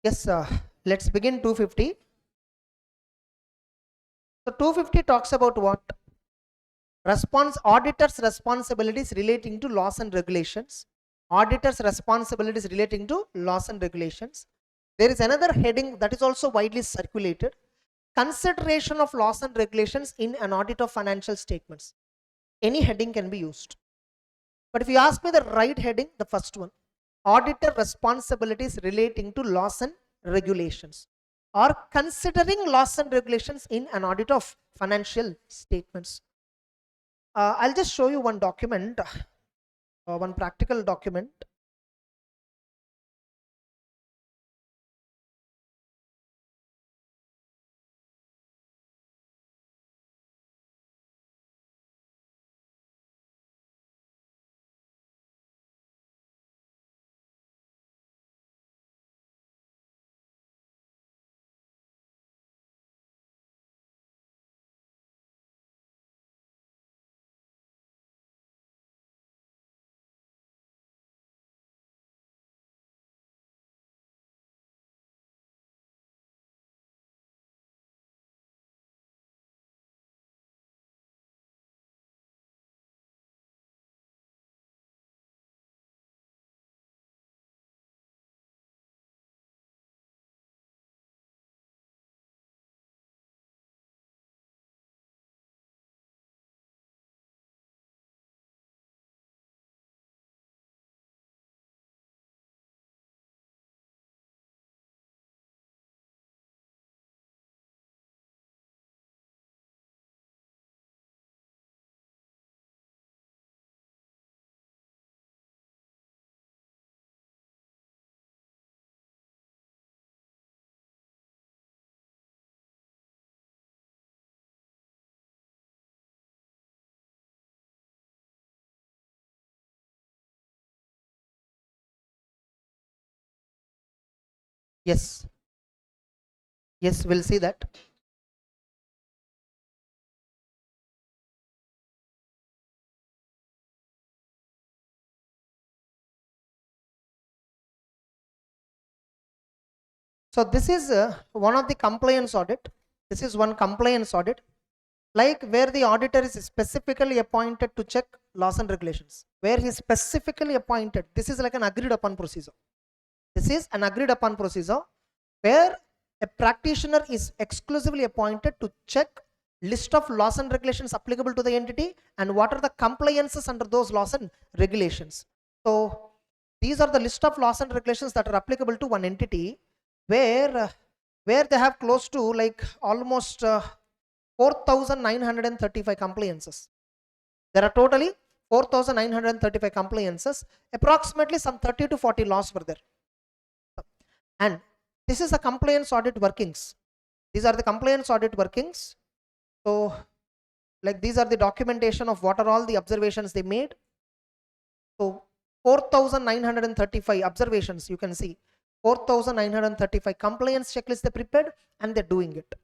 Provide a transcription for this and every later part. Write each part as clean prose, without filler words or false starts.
Yes, let's begin 250. So 250 talks about what? Auditors' responsibilities relating to laws and regulations. Auditors' responsibilities relating to laws and regulations. There is another heading that is also widely circulated. Consideration of laws and regulations in an audit of financial statements. Any heading can be used. But if you ask me the right heading, the first one, auditor responsibilities relating to laws and regulations, or considering laws and regulations in an audit of financial statements. I'll just show you one document, one practical document. Yes, yes, we'll see that. So this is one of the compliance audit. This is one compliance audit, like where the auditor is specifically appointed to check laws and regulations, where he is specifically appointed. This is like an agreed upon procedure. This is an agreed upon procedure where a practitioner is exclusively appointed to check list of laws and regulations applicable to the entity and what are the compliances under those laws and regulations. So these are the list of laws and regulations that are applicable to one entity where they have close to like almost 4,935 compliances. There are totally 4,935 compliances. Approximately some 30 to 40 laws were there. And this is the compliance audit workings. These are the compliance audit workings. So like these are the documentation of what are all the observations they made. So 4,935 observations, you can see 4,935 compliance checklists they prepared and they're doing it.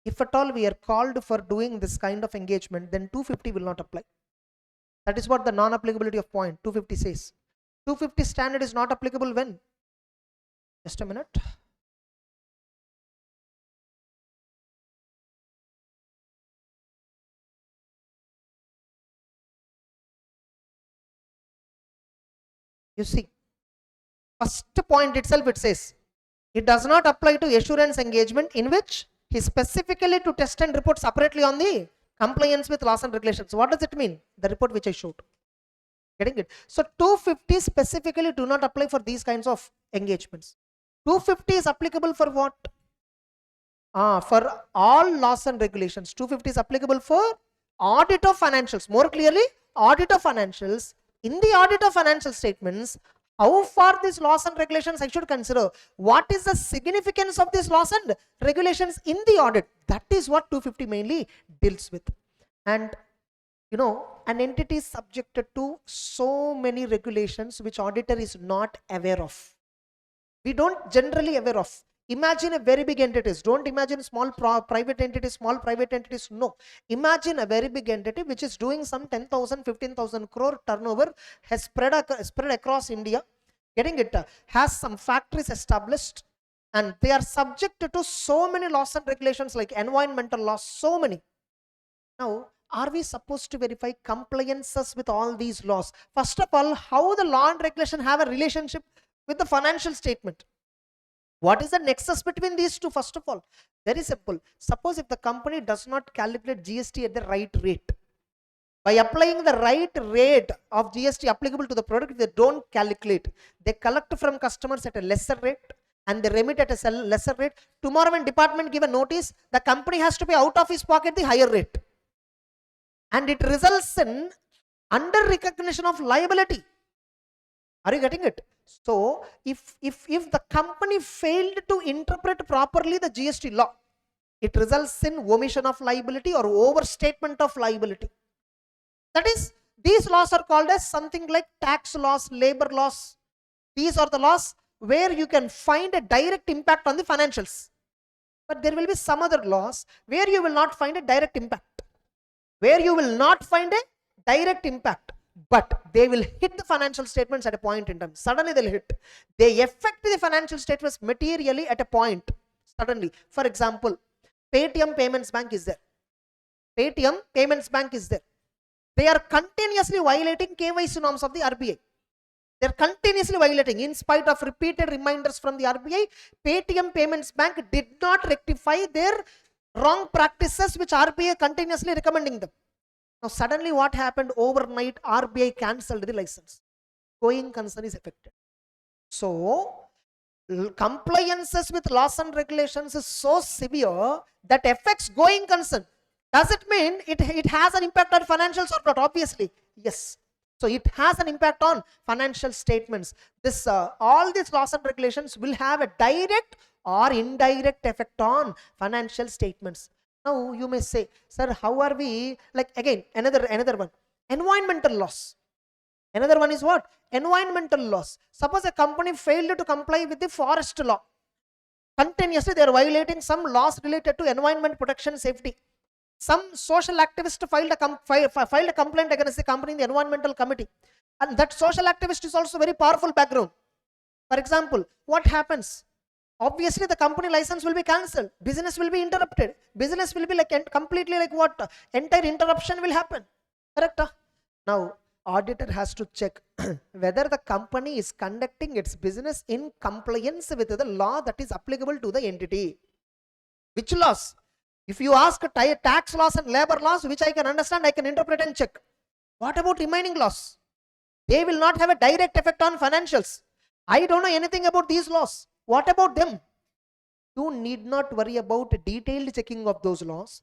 If at all we are called for doing this kind of engagement, then 250 will not apply. That is what the non-applicability of point 250 says. 250 standard is not applicable when? Just a minute. You see, first point itself it says, it does not apply to assurance engagement in which he specifically to test and report separately on the compliance with laws and regulations. What does it mean? The report which I showed. Getting it? So 250 specifically do not apply for these kinds of engagements. 250 is applicable for what? For all laws and regulations. 250 is applicable for audit of financials. More clearly, audit of financials. In the audit of financial statements, how far these laws and regulations I should consider? What is the significance of these laws and regulations in the audit? That is what 250 mainly deals with. And you know, an entity is subjected to so many regulations which auditor is not aware of. We don't generally aware of. Imagine a very big entities. Don't imagine small private entities, no. Imagine a very big entity which is doing some 10,000, 15,000 crore turnover, has spread across India. Getting it? Has some factories established and they are subject to so many laws and regulations like environmental laws, so many. Now, are we supposed to verify compliances with all these laws? First of all, how the law and regulation have a relationship with the financial statement? What is the nexus between these two? First of all, very simple. Suppose if the company does not calculate GST at the right rate, by applying the right rate of GST applicable to the product, they don't calculate. They collect from customers at a lesser rate and they remit at a lesser rate. Tomorrow when department give a notice, the company has to pay out of his pocket the higher rate. And it results in under recognition of liability. Are you getting it? So if the company failed to interpret properly the GST law, it results in omission of liability or overstatement of liability. That is, these laws are called as something like tax laws, labor laws. These are the laws where you can find a direct impact on the financials. But there will be some other laws where you will not find a direct impact. But they will hit the financial statements at a point in time. Suddenly they'll hit. They affect the financial statements materially at a point. Suddenly. For example, Paytm Payments Bank is there. Paytm Payments Bank is there. They are continuously violating KYC norms of the RBI. They are continuously violating. In spite of repeated reminders from the RBI, Paytm Payments Bank did not rectify their wrong practices which RBI continuously recommending them. Now suddenly what happened? Overnight RBI cancelled the license. Going concern is affected. So compliances with laws and regulations is so severe that affects going concern. Does it mean it has an impact on financials or not? Obviously, yes. So it has an impact on financial statements. This all these laws and regulations will have a direct or indirect effect on financial statements. Now you may say, sir, how are we, like again, another one, environmental laws. Another one is what? Environmental laws. Suppose a company failed to comply with the forest law. Continuously they are violating some laws related to environment protection safety. Some social activist filed a complaint against the company in the environmental committee. And that social activist is also very powerful background. For example, what happens? Obviously the company license will be cancelled. Business will be interrupted. Business will be like completely like what? Entire interruption will happen. Correct? Now, auditor has to check whether the company is conducting its business in compliance with the law that is applicable to the entity. Which laws? If you ask tax laws and labor laws, which I can understand, I can interpret and check. What about remaining laws? They will not have a direct effect on financials. I don't know anything about these laws. What about them? You need not worry about detailed checking of those laws,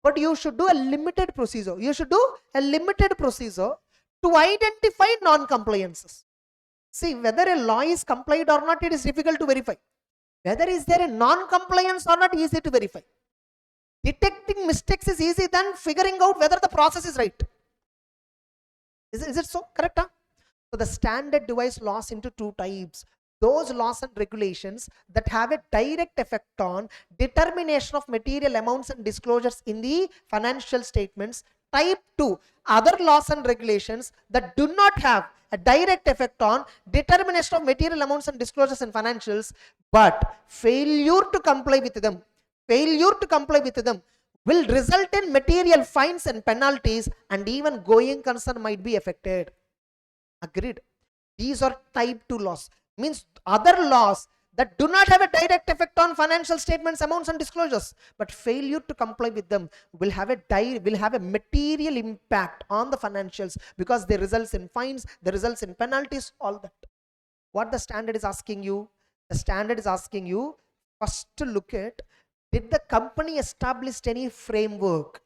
but you should do a limited procedure. You should do a limited procedure to identify non-compliances. See, whether a law is complied or not, it is difficult to verify. Whether is there a non-compliance or not, easy to verify. Detecting mistakes is easy than figuring out whether the process is right. Is it so? Correct? Huh? So the standard divides laws into two types. Those laws and regulations that have a direct effect on determination of material amounts and disclosures in the financial statements. Type 2, other laws and regulations that do not have a direct effect on determination of material amounts and disclosures in financials, but failure to comply with them will result in material fines and penalties, and even going concern might be affected. Agreed? These are type 2 laws. Means other laws that do not have a direct effect on financial statements, amounts and disclosures, but failure to comply with them will have a material impact on the financials, because they results in fines, they results in penalties, all that. What the standard is asking you? The standard is asking you first to look at, did the company establish any framework?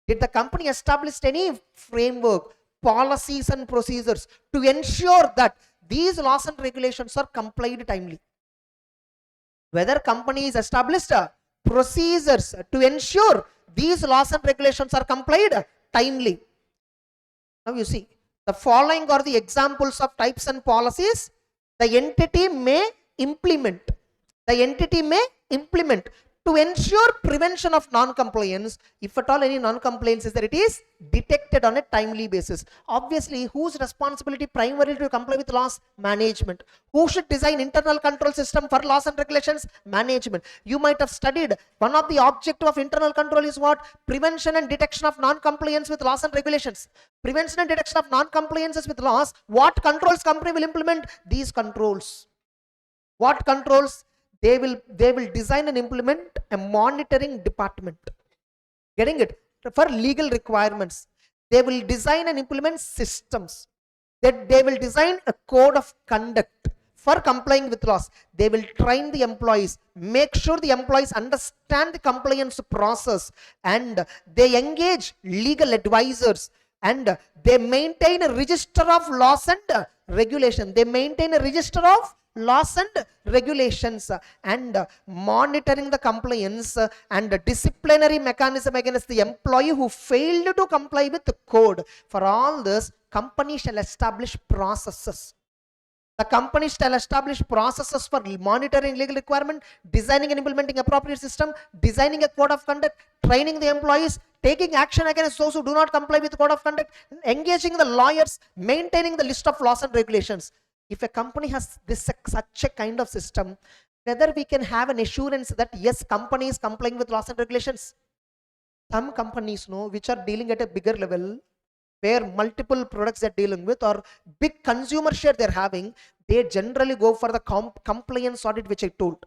Did the company establish any framework, policies and procedures to ensure that these laws and regulations are complied timely? Whether company is established procedures to ensure these laws and regulations are complied timely. Now you see, the following are the examples of types and policies the entity may implement. to ensure prevention of non-compliance. If at all any non-compliance is there, it is detected on a timely basis. Obviously, whose responsibility primarily to comply with laws? Management. Who should design internal control system for laws and regulations? Management. You might have studied one of the objective of internal control is what? Prevention and detection of non-compliance with laws and regulations. Prevention and detection of non-compliances with laws. What controls company will implement? These controls. What controls? They will design and implement a monitoring department. Getting it? For legal requirements. They will design and implement systems. That they will design a code of conduct for complying with laws. They will train the employees, make sure the employees understand the compliance process, and they engage legal advisors, and they maintain a register of laws and regulation. They maintain a register of laws and regulations, and monitoring the compliance and disciplinary mechanism against the employee who failed to comply with the code. For all this, company shall establish processes. The company shall establish processes for monitoring legal requirement, designing and implementing appropriate system, designing a code of conduct, training the employees, taking action against those who do not comply with the code of conduct, engaging the lawyers, maintaining the list of laws and regulations. If a company has such a kind of system, whether we can have an assurance that yes, company is complying with laws and regulations. Some companies which are dealing at a bigger level, where multiple products they're dealing with or big consumer share they're having, they generally go for the compliance audit, which I told.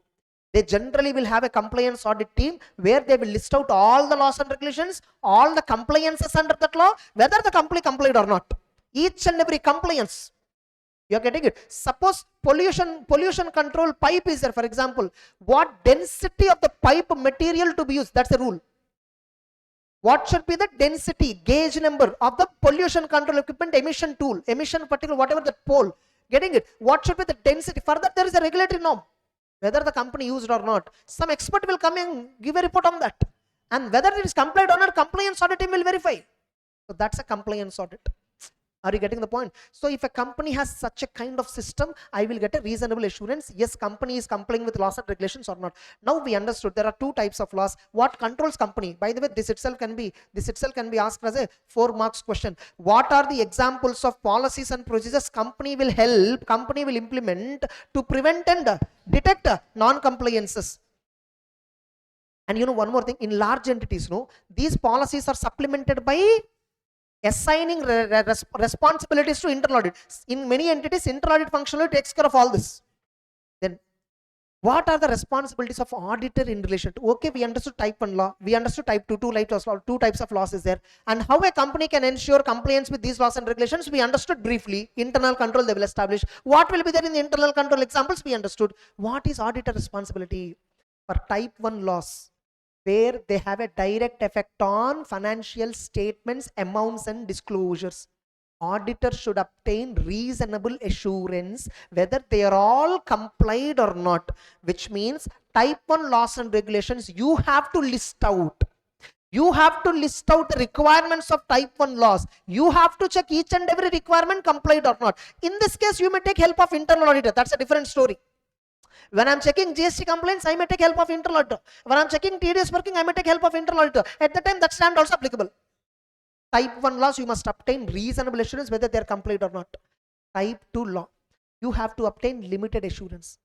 They generally will have a compliance audit team where they will list out all the laws and regulations, all the compliances under that law, whether the company complied or not. Each and every compliance. You are getting it? Suppose pollution control pipe is there, for example. What density of the pipe material to be used? That's the rule. What should be the density, gauge number of the pollution control equipment, emission tool, emission particle, whatever the pole. Getting it? What should be the density? Further, there is a regulatory norm. Whether the company used or not, some expert will come and give a report on that. And whether it is complied or not, compliance audit team will verify. So that's a compliance audit. Are you getting the point? So if a company has such a kind of system, I will get a reasonable assurance, yes, company is complying with laws and regulations or not. Now we understood there are two types of laws. What controls company? By the way, this itself can be asked as a 4 marks question. What are the examples of policies and procedures company will implement to prevent and detect non-compliances? And one more thing, in large entities, these policies are supplemented by assigning responsibilities to internal audit. In many entities, internal audit functionally takes care of all this. Then what are the responsibilities of auditor in relation to? Okay, we understood type 1 law, we understood type 2, two types of laws is there, and how a company can ensure compliance with these laws and regulations we understood briefly. Internal control they will establish. What will be there in the internal control examples we understood. What is auditor responsibility for type 1 laws, where they have a direct effect on financial statements, amounts and disclosures? Auditor should obtain reasonable assurance whether they are all complied or not, which means type 1 laws and regulations you have to list out. You have to list out the requirements of type 1 laws. You have to check each and every requirement complied or not. In this case, you may take help of internal auditor. That's a different story. When I'm checking GST complaints, I may take help of internal auditor. When I'm checking TDS working, I may take help of internal auditor. At the time, that standard also applicable. Type 1 laws, you must obtain reasonable assurance whether they are complied or not. Type 2 law, you have to obtain limited assurance.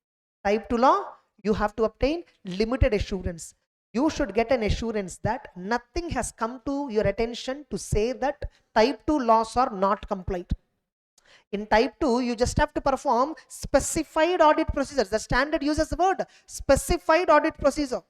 Type 2 law, you have to obtain limited assurance. You should get an assurance that nothing has come to your attention to say that type 2 laws are not complied. In type 2, you just have to perform specified audit procedures. The standard uses the word specified audit procedure.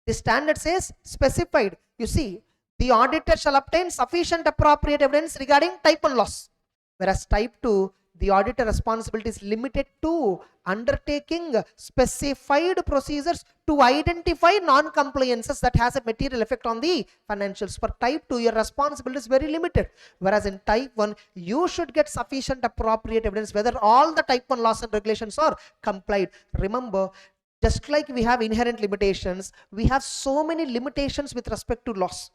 The standard says specified. You see, the auditor shall obtain sufficient appropriate evidence regarding type 1 laws. Whereas type 2, the auditor responsibility is limited to undertaking specified procedures to identify non-compliances that has a material effect on the financials. For type 2, your responsibility is very limited. Whereas in type 1, you should get sufficient appropriate evidence whether all the type 1 laws and regulations are complied. Remember, just like we have inherent limitations, we have so many limitations with respect to laws.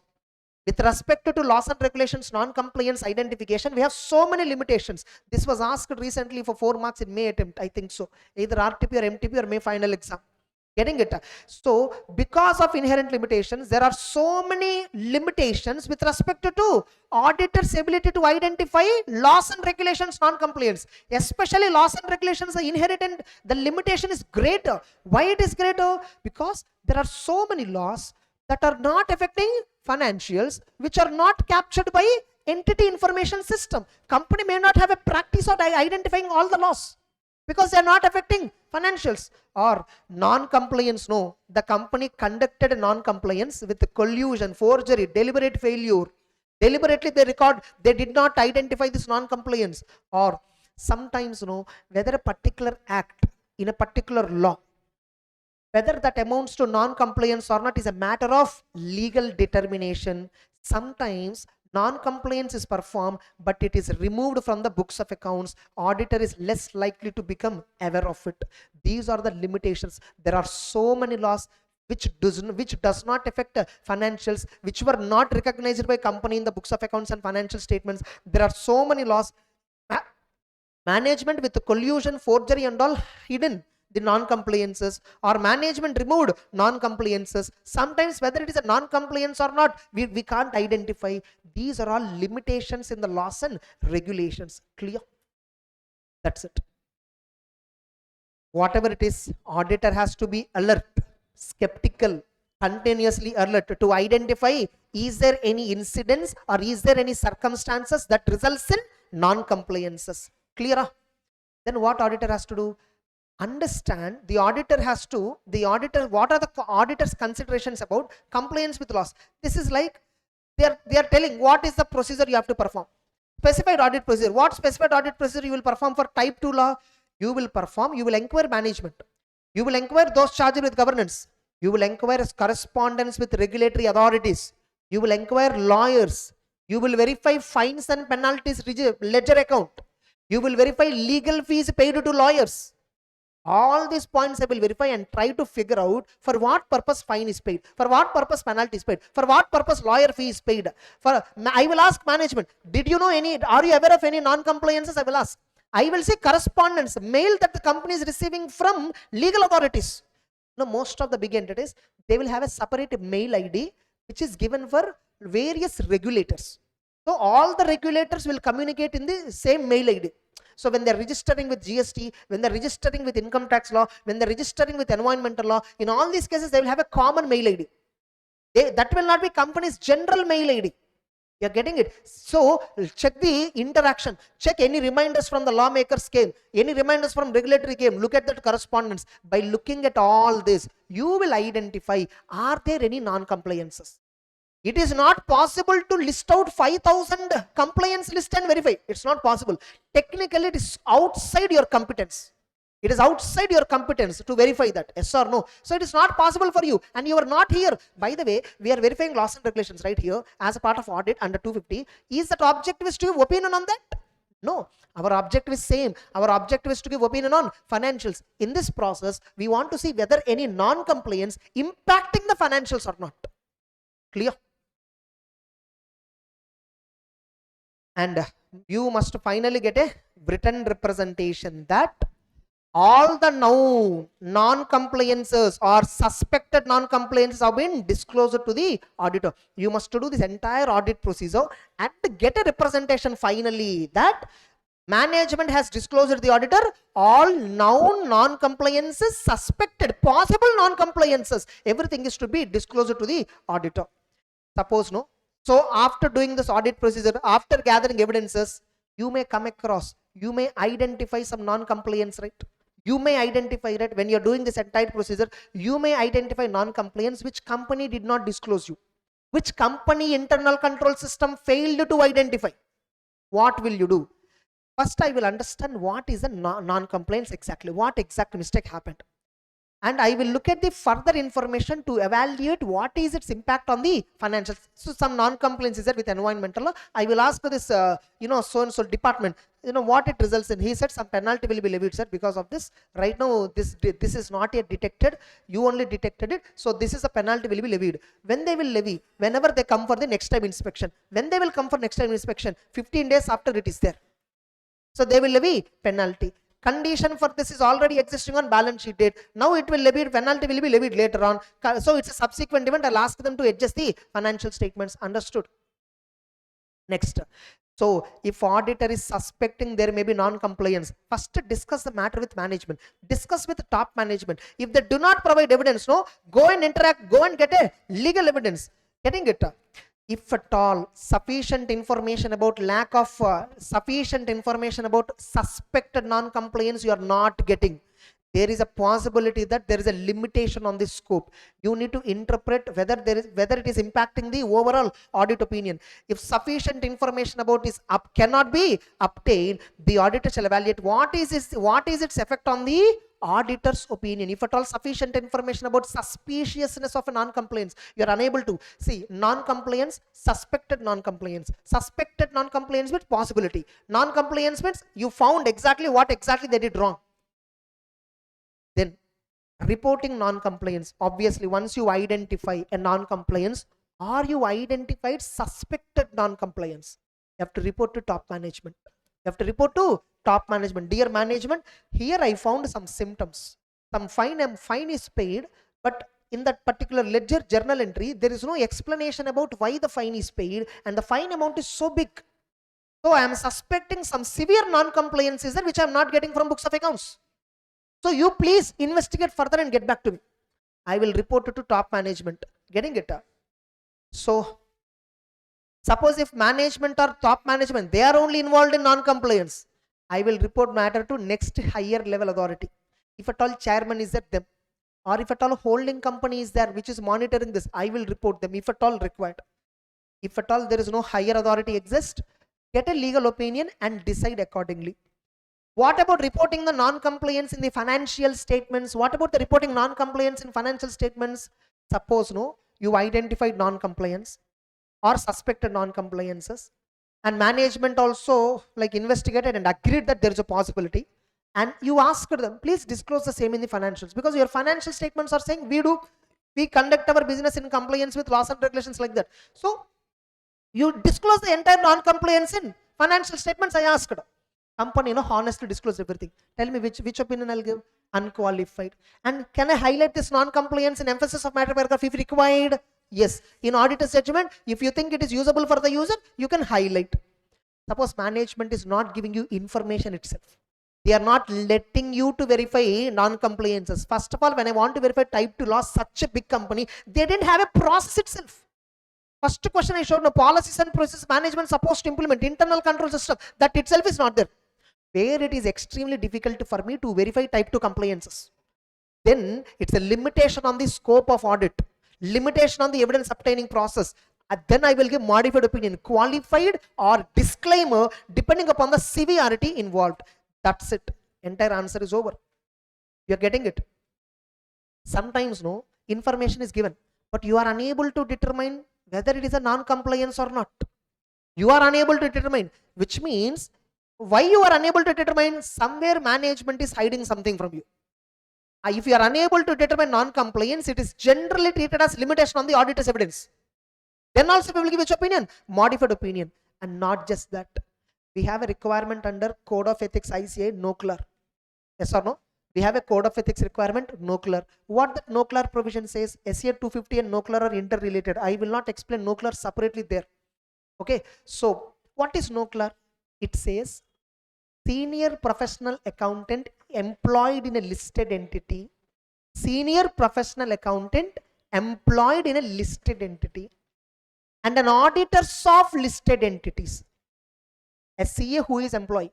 With respect to laws and regulations, non-compliance identification, we have so many limitations. This was asked recently for 4 marks in May attempt, I think so. Either RTP or MTP or May final exam. Getting it? So because of inherent limitations, there are so many limitations with respect to auditor's ability to identify laws and regulations non-compliance. Especially laws and regulations are inherent, the limitation is greater. Why it is greater? Because there are so many laws that are not affecting financials, which are not captured by entity information system. Company may not have a practice of identifying all the laws because they are not affecting financials. Or non-compliance, no, the company conducted non-compliance with collusion, forgery, deliberate failure. Deliberately they record, they did not identify this non-compliance. Or sometimes, no, whether a particular act in a particular law, whether that amounts to non-compliance or not is a matter of legal determination. Sometimes non-compliance is performed, but it is removed from the books of accounts. Auditor is less likely to become aware of it. These are the limitations. There are so many laws which does not affect financials, which were not recognized by company in the books of accounts and financial statements. There are so many laws. Management with collusion, forgery and all hidden the non-compliances, or management removed non-compliances. Sometimes whether it is a non-compliance or not, we can't identify. These are all limitations in the laws and regulations. Clear? That's it. Whatever it is, auditor has to be alert, skeptical, continuously alert to identify, is there any incidents or is there any circumstances that results in non-compliances. Clear? Then what auditor has to do? Understand, the auditor has to, what are the auditor's considerations about compliance with laws? This is like they are telling what is the procedure you have to perform. Specified audit procedure. What specified audit procedure you will perform for type 2 law? You will inquire management. You will inquire those charged with governance. You will inquire correspondence with regulatory authorities. You will inquire lawyers. You will verify fines and penalties ledger account. You will verify legal fees paid to lawyers. All these points I will verify and try to figure out for what purpose fine is paid, for what purpose penalty is paid, for what purpose lawyer fee is paid. I will ask management, did you know any, are you aware of any non-compliances? I will ask. I will say correspondence, mail that the company is receiving from legal authorities. Now, most of the big entities, they will have a separate mail ID which is given for various regulators. So all the regulators will communicate in the same mail ID. So when they're registering with GST, when they're registering with income tax law, when they're registering with environmental law, in all these cases, they will have a common mail ID. That will not be company's general mail ID. You're getting it? So check the interaction. Check any reminders from the lawmakers came, any reminders from regulatory came. Look at that correspondence. By looking at all this, you will identify, are there any non-compliances? It is not possible to list out 5,000 compliance list and verify. It's not possible. Technically, it is outside your competence. It is outside your competence to verify that, yes or no. So it is not possible for you, and you are not here. By the way, we are verifying laws and regulations right here as a part of audit under 250. Is that objective is to give opinion on that? No, our objective is same. Our objective is to give opinion on financials. In this process, we want to see whether any non-compliance impacting the financials or not. Clear? And you must finally get a written representation that all the non-compliances or suspected non-compliances have been disclosed to the auditor. You must do this entire audit procedure and get a representation finally that management has disclosed to the auditor all known non-compliances, suspected, possible non-compliances. Everything is to be disclosed to the auditor. Suppose no. So after doing this audit procedure, after gathering evidences, you may come across, you may identify some non-compliance, right? You may identify that when you're doing this entire procedure, you may identify non-compliance which company did not disclose you, which company internal control system failed to identify. What will you do? First, I will understand what is the non-compliance exactly, what exact mistake happened. And I will look at the further information to evaluate what is its impact on the financials. So some non-compliance is there with environmental law. I will ask this, so-and-so department, what it results in. He said some penalty will be levied, sir, because of this. Right now, this is not yet detected. You only detected it. So this is a penalty will be levied. When they will levy? Whenever they come for the next time inspection. When they will come for next time inspection? 15 days after it is there. So they will levy penalty. Condition for this is already existing on balance sheet date. Now it will levied, penalty will be levied later on. So it's a subsequent event. I'll ask them to adjust the financial statements. Understood? Next. So if auditor is suspecting there may be non-compliance, first discuss the matter with management. Discuss with top management. If they do not provide evidence, no, go and interact, go and get a legal evidence. Getting it? If at all sufficient information about lack of sufficient information about suspected non-compliance you are not getting, there is a possibility that there is a limitation on this scope. You need to interpret whether it is impacting the overall audit opinion. If sufficient information about this cannot be obtained, the auditor shall evaluate what is its effect on the auditor's opinion. If at all sufficient information about suspiciousness of a non-compliance, you are unable to see non-compliance, suspected non-compliance with possibility. Non-compliance means you found exactly what they did wrong. Then reporting non-compliance. Obviously, once you identify a non-compliance or you identified suspected non-compliance, you have to report to top management. Dear management, here I found some symptoms. Some fine is paid, but in that particular ledger journal entry, there is no explanation about why the fine is paid, and the fine amount is so big. So I am suspecting some severe non-compliance is there which I am not getting from books of accounts. So you please investigate further and get back to me. I will report it to top management. Getting it? So suppose if management or top management, they are only involved in non-compliance, I will report matter to next higher level authority. If at all chairman is at them, or if at all holding company is there which is monitoring this, I will report them if at all required. If at all there is no higher authority exist, get a legal opinion and decide accordingly. What about reporting the non-compliance in the financial statements? What about the reporting non-compliance in financial statements? Suppose you identified non-compliance or suspected non-compliances, and management also investigated and agreed that there is a possibility, and you asked them, please disclose the same in the financials, because your financial statements are saying we conduct our business in compliance with laws and regulations like that. So you disclose the entire non-compliance in financial statements. I asked company honestly disclose everything. Tell me which opinion I'll give. Unqualified. And can I highlight this non-compliance in emphasis of matter paragraph if required? Yes. In auditor's judgment, if you think it is usable for the user, you can highlight. Suppose management is not giving you information itself. They are not letting you to verify non-compliances. First of all, when I want to verify type 2 laws, such a big company, they didn't have a process itself. First question I showed, policies and process management supposed to implement internal control system. That itself is not there. Where it is extremely difficult for me to verify type 2 compliances, then it's a limitation on the scope of audit, limitation on the evidence obtaining process, and then I will give modified opinion, qualified or disclaimer depending upon the severity involved. That's it. Entire answer is over. You're getting it? Sometimes information is given, but you are unable to determine whether it is a non-compliance or not. You are unable to determine, which means why you are unable to determine, somewhere management is hiding something from you. If you are unable to determine non-compliance, it is generally treated as limitation on the auditor's evidence. Then also we will give which opinion? Modified opinion. And not just that, we have a requirement under Code of Ethics ICA NOCLAR. Yes or no? We have a Code of Ethics requirement NOCLAR. What the NOCLAR provision says, SCA 250 and NOCLAR are interrelated. I will not explain NOCLAR separately there. Okay, so what is NOCLAR? It says senior professional accountant employed in a listed entity, senior professional accountant employed in a listed entity, and an auditor of listed entities. A CA who is employee.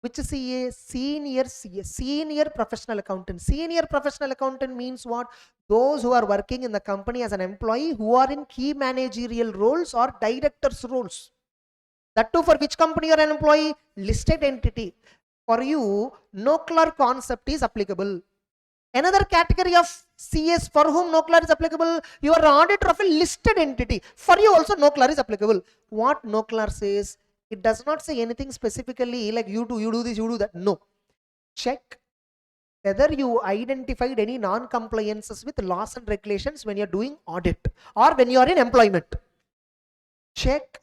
Which CA? Senior CA, senior professional accountant. Senior professional accountant means what? Those who are working in the company as an employee who are in key managerial roles or directors roles. That too for which company you are an employee? Listed entity. For you, NOCLAR concept is applicable. Another category of CS for whom NOCLAR is applicable, you are an auditor of a listed entity. For you also NOCLAR is applicable. What NOCLAR says, it does not say anything specifically like you do this, you do that. No. Check whether you identified any non-compliances with laws and regulations when you are doing audit or when you are in employment. Check,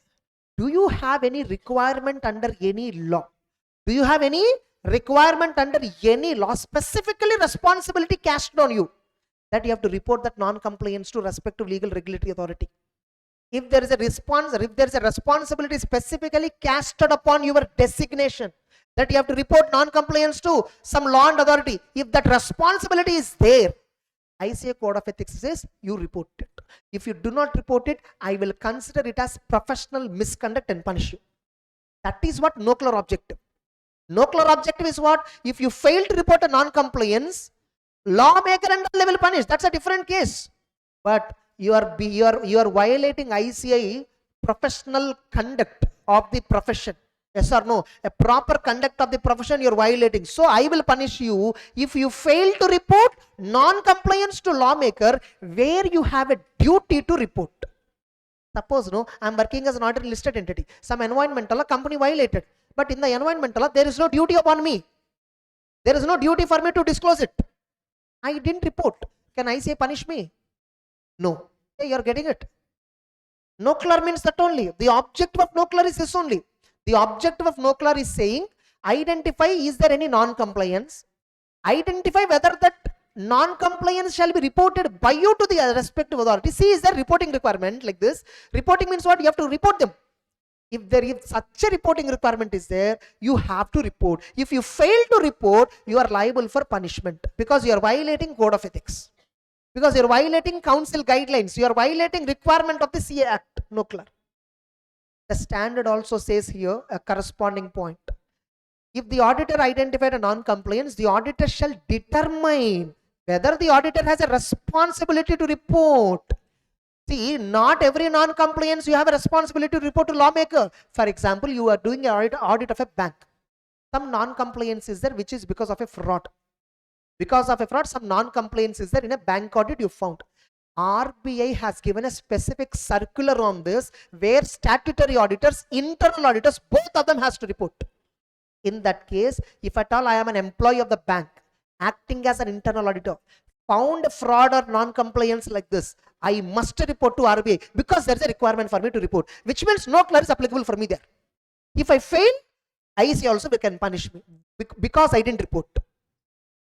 do you have any requirement under any law? Do you have any requirement under any law, specifically responsibility cast on you, that you have to report that non-compliance to respective legal regulatory authority. If there is a response, if there is a responsibility specifically casted upon your designation, that you have to report non-compliance to some law and authority, if that responsibility is there, ICA Code of Ethics says you report it. If you do not report it, I will consider it as professional misconduct and punish you. That is what NOCLAR objective. NOCLAR objective is what? If you fail to report a non-compliance, lawmaker and all will punish. That's a different case. But you are violating ICI professional conduct of the profession. Yes or no? A proper conduct of the profession you are violating. So I will punish you if you fail to report non-compliance to lawmaker where you have a duty to report. Suppose no, I am working as an auditor listed entity. Some environmental company violated. But in the environmental, there is no duty upon me. There is no duty for me to disclose it. I didn't report. Can I say punish me? No. You are getting it. NOCLAR means that only. The objective of NOCLAR is this only. The objective of NOCLAR is saying, identify is there any non-compliance. Identify whether that non-compliance shall be reported by you to the respective authority. See, is there reporting requirement like this? Reporting means what? You have to report them. If such a reporting requirement is there, you have to report. If you fail to report, you are liable for punishment because you are violating Code of Ethics. Because you are violating council guidelines. You are violating requirement of the CA Act, NOCLAR. The standard also says here a corresponding point. If the auditor identified a non-compliance, the auditor shall determine whether the auditor has a responsibility to report. See, not every non-compliance you have a responsibility to report to lawmaker. For example, you are doing an audit of a bank. Some non-compliance is there which is because of a fraud. Because of a fraud, some non-compliance is there in a bank audit you found. RBI has given a specific circular on this where statutory auditors, internal auditors, both of them has to report. In that case, if at all I am an employee of the bank acting as an internal auditor, found a fraud or non-compliance like this, I must report to RBI because there is a requirement for me to report, which means NOCLAR is applicable for me there. If I fail, IC also can punish me because I didn't report.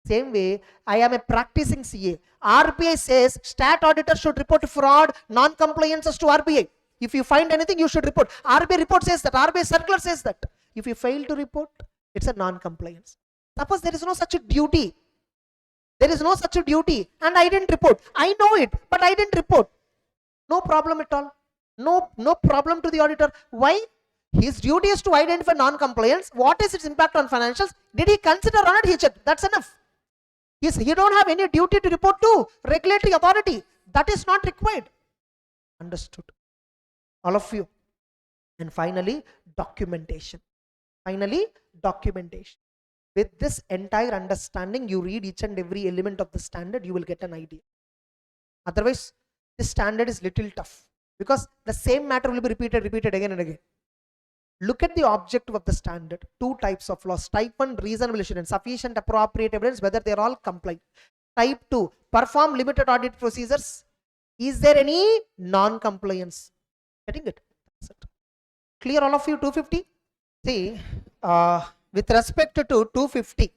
Same way, I am a practicing CA. RBI says stat auditor should report fraud, non-compliances to RBI. If you find anything, you should report. RBI report says that. RBI circular says that. If you fail to report, it's a non-compliance. Suppose there is no such a duty. There is no such a duty and I didn't report. I know it, but I didn't report. No problem at all. No problem to the auditor. Why? His duty is to identify non-compliance. What is its impact on financials? Did he consider or not? He checked. That's enough. He don't have any duty to report to regulatory authority. That is not required. Understood? All of you. And finally, documentation. With this entire understanding, you read each and every element of the standard, you will get an idea. Otherwise, this standard is little tough because the same matter will be repeated again and again. Look at the objective of the standard. Two types of laws. Type 1, reasonable assurance, sufficient appropriate evidence whether they are all compliant. Type 2, perform limited audit procedures. Is there any non-compliance? Getting it? That's it. Clear all of you? 250? See, with respect to 250,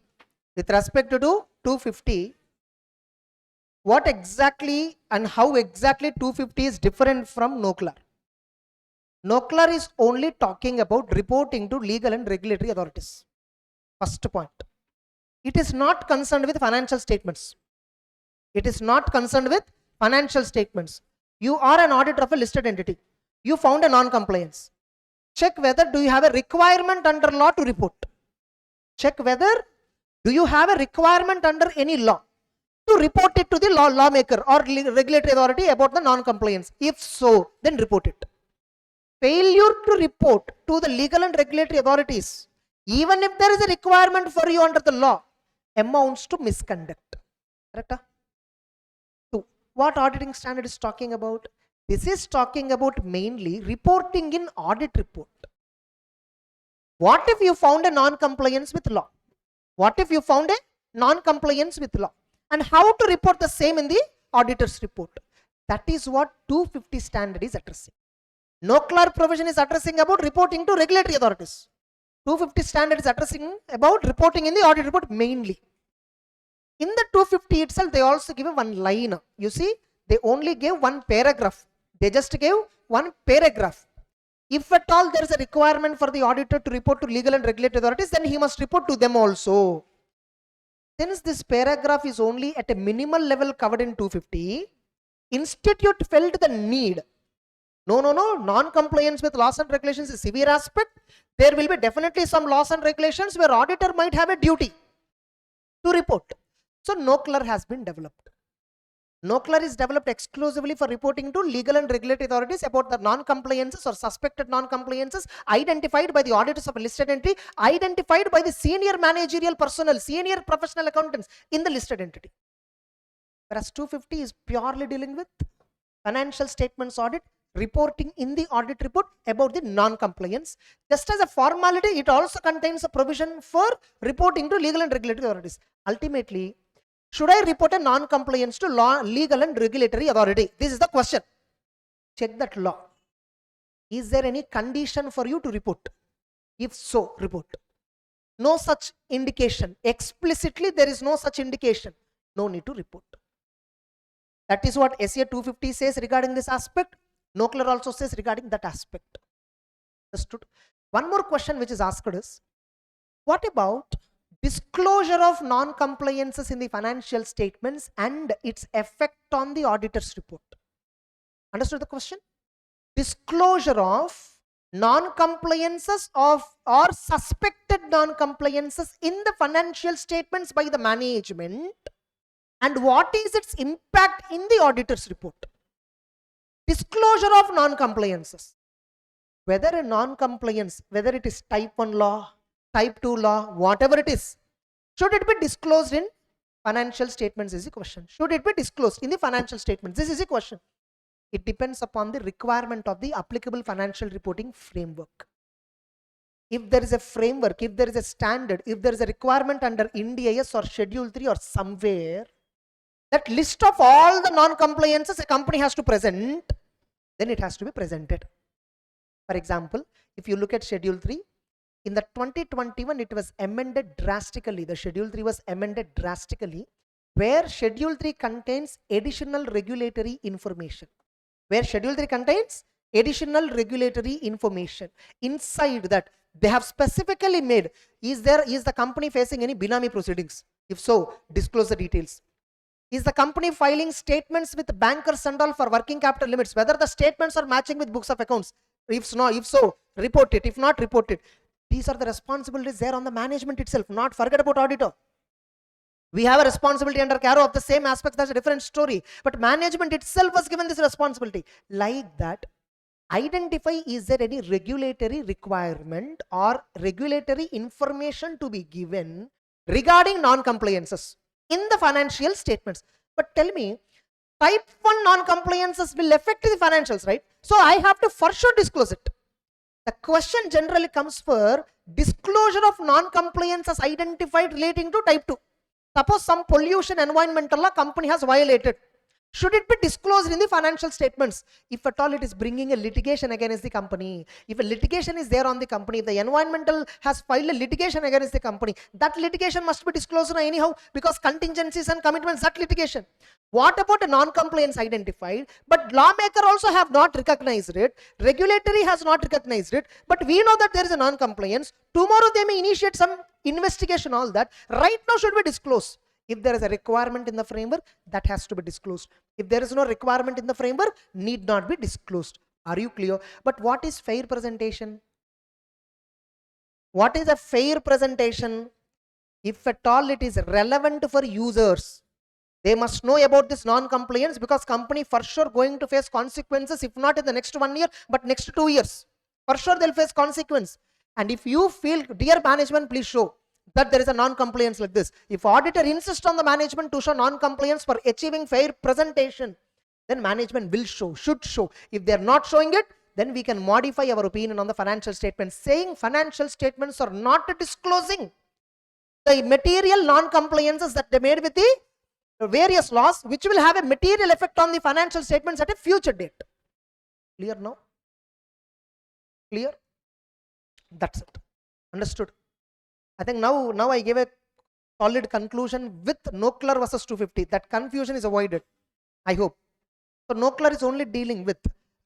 what exactly and how exactly 250 is different from NOCLAR? NOCLAR is only talking about reporting to legal and regulatory authorities. First point. It is not concerned with financial statements. You are an auditor of a listed entity. You found a non-compliance. Check whether do you have a requirement under law to report. Check whether do you have a requirement under any law to report it to the lawmaker or regulatory authority about the non-compliance. If so, then report it. Failure to report to the legal and regulatory authorities, even if there is a requirement for you under the law, amounts to misconduct. Correct? 2. What auditing standard is talking about? This is talking about mainly reporting in audit report. What if you found a non-compliance with law? And how to report the same in the auditor's report? That is what 250 standard is addressing. NOCLAR provision is addressing about reporting to regulatory authorities. 250 standard is addressing about reporting in the audit report mainly. In the 250 itself, they also give one line. You see, they only gave one paragraph. They just gave one paragraph. If at all there is a requirement for the auditor to report to legal and regulatory authorities, then he must report to them also. Since this paragraph is only at a minimal level covered in 250, institute felt the need. No, non-compliance with laws and regulations is a severe aspect. There will be definitely some laws and regulations where auditor might have a duty to report. So NOCLAR has been developed. NOCLAR is developed exclusively for reporting to legal and regulatory authorities about the non-compliances or suspected non-compliances identified by the auditors of a listed entity, identified by the senior managerial personnel, senior professional accountants in the listed entity. Whereas 250 is purely dealing with financial statements audit, reporting in the audit report about the non-compliance. Just as a formality, it also contains a provision for reporting to legal and regulatory authorities. Ultimately, should I report a non-compliance to legal and regulatory authority? This is the question. Check that law. Is there any condition for you to report? If so, report. No such indication. Explicitly, there is no such indication. No need to report. That is what SA 250 says regarding this aspect. NOCLAR also says regarding that aspect. Understood? One more question which is asked is, what about disclosure of non-compliances in the financial statements and its effect on the auditor's report? Understood the question? Disclosure of non-compliances of or suspected non-compliances in the financial statements by the management, and what is its impact in the auditor's report? Disclosure of non-compliances. Whether a non-compliance, whether it is type 1 law, type 2 law, whatever it is, should it be disclosed in financial statements is the question. Should it be disclosed in the financial statements? This is the question. It depends upon the requirement of the applicable financial reporting framework. If there is a framework, if there is a standard, if there is a requirement under Ind AS or Schedule 3 or somewhere, that list of all the non-compliances a company has to present, then it has to be presented. For example, if you look at Schedule 3, in the 2021, it was amended drastically. The Schedule 3 was amended drastically, where Schedule 3 contains additional regulatory information. Where Schedule 3 contains additional regulatory information. Inside that, they have specifically made, is the company facing any binami proceedings? If so, disclose the details. Is the company filing statements with bankers and all for working capital limits? Whether the statements are matching with books of accounts? If so, report it. If not, report it. These are the responsibilities there on the management itself. Not forget about auditor. We have a responsibility under CARO of the same aspects. That's a different story. But management itself was given this responsibility. Like that, identify is there any regulatory requirement or regulatory information to be given regarding non-compliances in the financial statements. But tell me, type 1 non-compliances will affect the financials, right? So I have to for sure disclose it. The question generally comes for disclosure of non-compliances identified relating to type 2. Suppose some pollution environmental law company has violated. Should it be disclosed in the financial statements? If at all it is bringing a litigation against the company, if a litigation is there on the company, if the environmental has filed a litigation against the company, that litigation must be disclosed anyhow, because contingencies and commitments, that litigation. What about a non-compliance identified, but lawmaker also have not recognized it, regulatory has not recognized it, but we know that there is a non-compliance. Tomorrow they may initiate some investigation, all that. Right now should be disclosed. If there is a requirement in the framework, that has to be disclosed. If there is no requirement in the framework, need not be disclosed. Are you clear? But what is fair presentation? What is a fair presentation? If at all it is relevant for users, they must know about this non-compliance, because company for sure going to face consequences, if not in the next 1 year, but next 2 years. For sure they'll face consequence. And if you feel, dear management, please show that there is a non-compliance like this. If auditor insists on the management to show non-compliance for achieving fair presentation, then management will show, should show. If they are not showing it, then we can modify our opinion on the financial statements, saying financial statements are not disclosing the material non-compliances that they made with the various laws, which will have a material effect on the financial statements at a future date. Clear now? Clear? That's it. Understood? I think now I gave a solid conclusion with NOCLAR versus 250. That confusion is avoided, I hope. So NOCLAR is only dealing with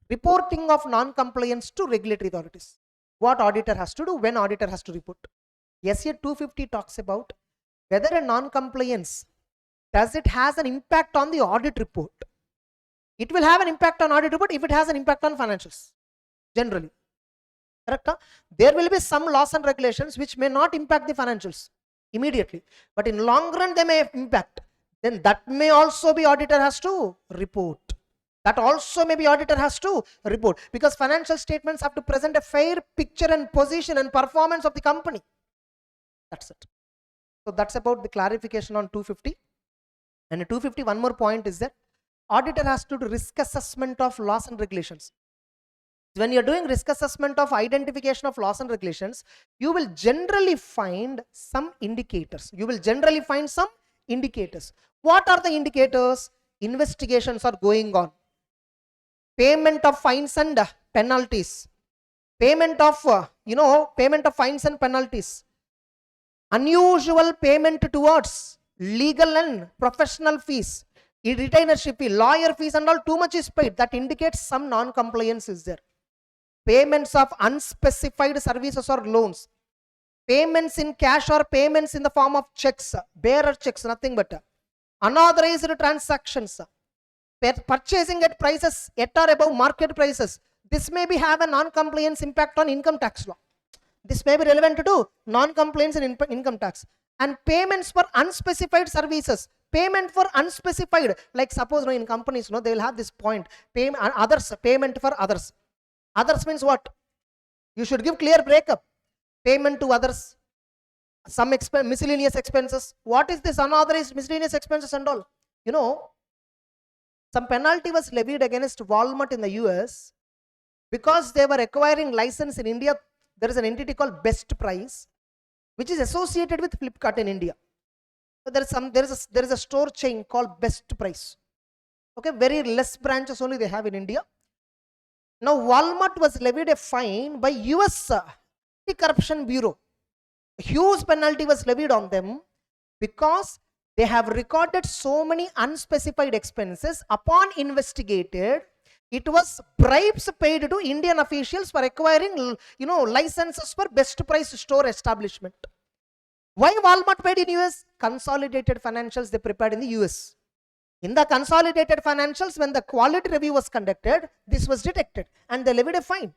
reporting of non-compliance to regulatory authorities. What auditor has to do, when auditor has to report. SA 250 talks about whether a non-compliance, does it has an impact on the audit report. It will have an impact on audit report if it has an impact on financials, generally. Correct? There will be some laws and regulations which may not impact the financials immediately, but in long run they may impact. Then that may also be auditor has to report. That also maybe auditor has to report, because financial statements have to present a fair picture and position and performance of the company. That's it. So that's about the clarification on 250. And 250, one more point is that auditor has to do risk assessment of laws and regulations. When you're doing risk assessment of identification of laws and regulations, you will generally find some indicators. What are the indicators? Investigations are going on. Payment of fines and penalties. Payment of fines and penalties. Unusual payment towards legal and professional fees. Retainership fee, lawyer fees and all, too much is paid. That indicates some non-compliance is there. Payments of unspecified services or loans, payments in cash or payments in the form of checks, bearer checks, nothing but unauthorized transactions, purchasing at prices at or above market prices. This may be have a non-compliance impact on income tax law. This may be relevant to non-compliance in income tax. And payments for unspecified services, payment for unspecified, like suppose in companies, they will have this point, payment for others. Others means what? You should give clear breakup. Payment to others, some miscellaneous expenses. What is this unauthorized miscellaneous expenses and all? Some penalty was levied against Walmart in the US because they were acquiring license in India. There is an entity called Best Price, which is associated with Flipkart in India. So there is a store chain called Best Price. Okay, very less branches only they have in India. Now Walmart was levied a fine by US Anti-Corruption Bureau. A huge penalty was levied on them because they have recorded so many unspecified expenses. Upon investigated, it was bribes paid to Indian officials for acquiring licenses for Best Price store establishment. Why Walmart paid in US? Consolidated financials they prepared in the US. In the consolidated financials, when the quality review was conducted, this was detected and they levied a fine.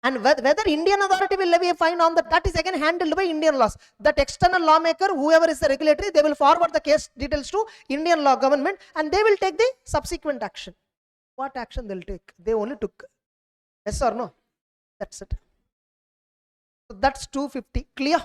And whether Indian authority will levy a fine on that is again handled by Indian laws. That external lawmaker, whoever is the regulatory, they will forward the case details to Indian law government and they will take the subsequent action. What action they'll take? They only took. Yes or no? That's it. So that's 250. Clear?